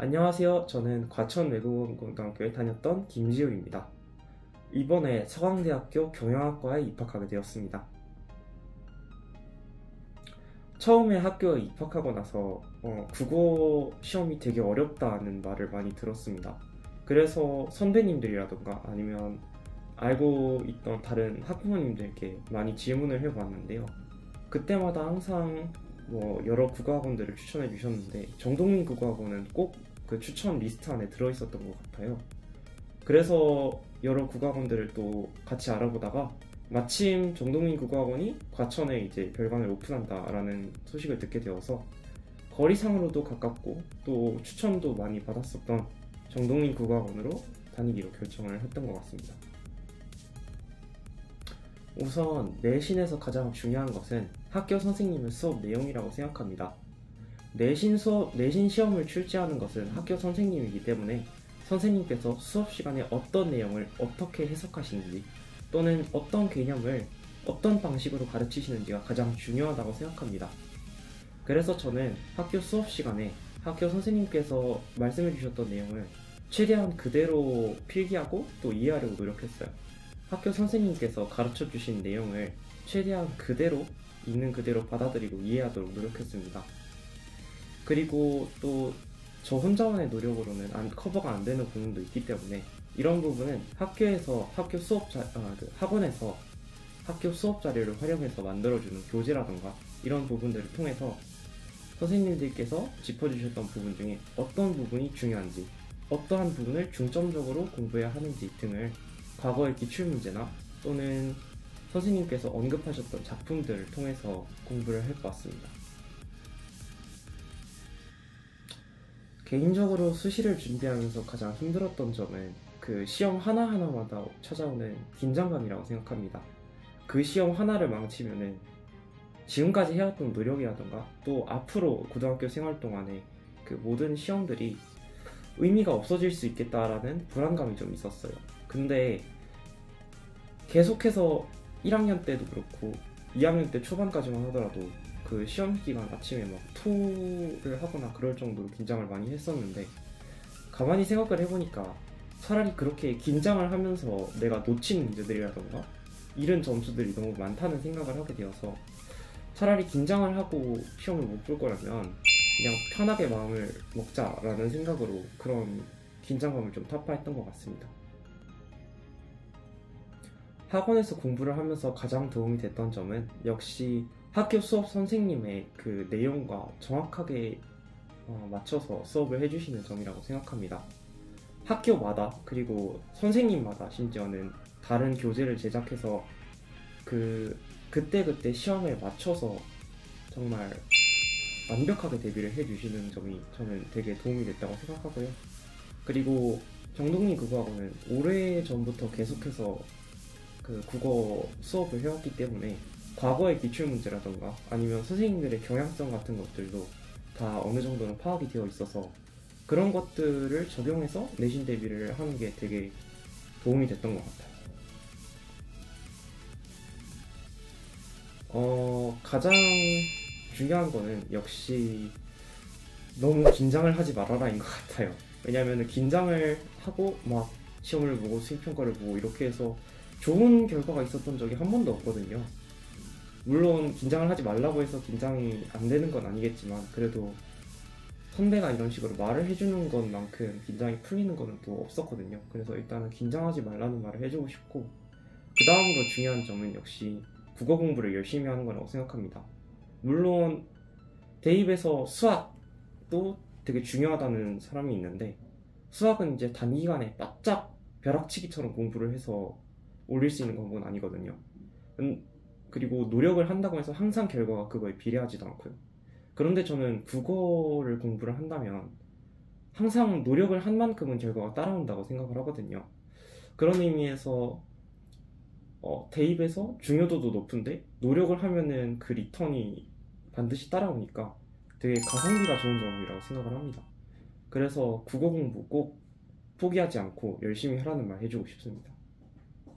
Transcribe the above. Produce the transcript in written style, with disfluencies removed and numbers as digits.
안녕하세요. 저는 과천외국어고등학교에 다녔던 김지율입니다. 이번에 서강대학교 경영학과에 입학하게 되었습니다. 처음에 학교에 입학하고 나서 국어 시험이 되게 어렵다는 말을 많이 들었습니다. 그래서 선배님들이라던가 아니면 알고 있던 다른 학부모님들께 많이 질문을 해봤는데요. 그때마다 항상 여러 국어학원들을 추천해 주셨는데 정동민 국어학원은 꼭 그 추천 리스트 안에 들어있었던 것 같아요. 그래서 여러 국어학원들을 또 같이 알아보다가 마침 정동민 국어학원이 과천에 이제 별관을 오픈한다라는 소식을 듣게 되어서 거리상으로도 가깝고 또 추천도 많이 받았었던 정동민 국어학원으로 다니기로 결정을 했던 것 같습니다. 우선 내신에서 가장 중요한 것은 학교 선생님의 수업 내용이라고 생각합니다. 내신 시험을 출제하는 것은 학교 선생님이기 때문에 선생님께서 수업 시간에 어떤 내용을 어떻게 해석하시는지 또는 어떤 개념을 어떤 방식으로 가르치시는지가 가장 중요하다고 생각합니다. 그래서 저는 학교 수업 시간에 학교 선생님께서 말씀해 주셨던 내용을 최대한 그대로 필기하고 또 이해하려고 노력했어요. 학교 선생님께서 가르쳐 주신 내용을 최대한 그대로 있는 그대로 받아들이고 이해하도록 노력했습니다. 그리고 또 저 혼자만의 노력으로는 커버가 안 되는 부분도 있기 때문에 이런 부분은 학원에서 학교 수업 자료를 활용해서 만들어주는 교재라던가 이런 부분들을 통해서 선생님들께서 짚어주셨던 부분 중에 어떤 부분이 중요한지 어떠한 부분을 중점적으로 공부해야 하는지 등을 과거의 기출문제나 또는 선생님께서 언급하셨던 작품들을 통해서 공부를 해보았습니다. 개인적으로 수시를 준비하면서 가장 힘들었던 점은 그 시험 하나하나마다 찾아오는 긴장감이라고 생각합니다. 그 시험 하나를 망치면은 지금까지 해왔던 노력이라던가 또 앞으로 고등학교 생활 동안에 그 모든 시험들이 의미가 없어질 수 있겠다라는 불안감이 좀 있었어요. 근데 계속해서 1학년 때도 그렇고 2학년 때 초반까지만 하더라도 그 시험 기간 아침에 막 토를 하거나 그럴 정도로 긴장을 많이 했었는데 가만히 생각을 해보니까 차라리 그렇게 긴장을 하면서 내가 놓친 문제들이라던가 잃은 점수들이 너무 많다는 생각을 하게 되어서 차라리 긴장을 하고 시험을 못 볼 거라면 그냥 편하게 마음을 먹자라는 생각으로 그런 긴장감을 좀 타파했던 것 같습니다. 학원에서 공부를 하면서 가장 도움이 됐던 점은 역시 학교 수업 선생님의 그 내용과 정확하게 맞춰서 수업을 해주시는 점이라고 생각합니다. 학교마다 그리고 선생님마다 심지어는 다른 교재를 제작해서 그때그때 시험에 맞춰서 정말 완벽하게 대비를 해주시는 점이 저는 되게 도움이 됐다고 생각하고요. 그리고 정동민 국어학원은 오래전부터 계속해서 그 국어 수업을 해왔기 때문에 과거의 기출문제라던가 아니면 선생님들의 경향성 같은 것들도 다 어느 정도는 파악이 되어 있어서 그런 것들을 적용해서 내신 대비를 하는 게 되게 도움이 됐던 것 같아요. 가장 중요한 거는 역시 너무 긴장을 하지 말아라인 것 같아요. 왜냐하면 긴장을 하고 막 시험을 보고 수행평가를 보고 이렇게 해서 좋은 결과가 있었던 적이 한 번도 없거든요. 물론 긴장을 하지 말라고 해서 긴장이 안 되는 건 아니겠지만 그래도 선배가 이런 식으로 말을 해주는 것만큼 긴장이 풀리는 거는 또 없었거든요. 그래서 일단은 긴장하지 말라는 말을 해주고 싶고 그 다음으로 중요한 점은 역시 국어 공부를 열심히 하는 거라고 생각합니다. 물론 대입에서 수학도 되게 중요하다는 사람이 있는데 수학은 이제 단기간에 바짝 벼락치기처럼 공부를 해서 올릴 수 있는 공부는 아니거든요. 그리고 노력을 한다고 해서 항상 결과가 그거에 비례하지도 않고요. 그런데 저는 국어를 공부를 한다면 항상 노력을 한 만큼은 결과가 따라온다고 생각을 하거든요. 그런 의미에서 대입에서 중요도도 높은데 노력을 하면은 그 리턴이 반드시 따라오니까 되게 가성비가 좋은 점이라고 생각을 합니다. 그래서 국어 공부 꼭 포기하지 않고 열심히 하라는 말 해주고 싶습니다.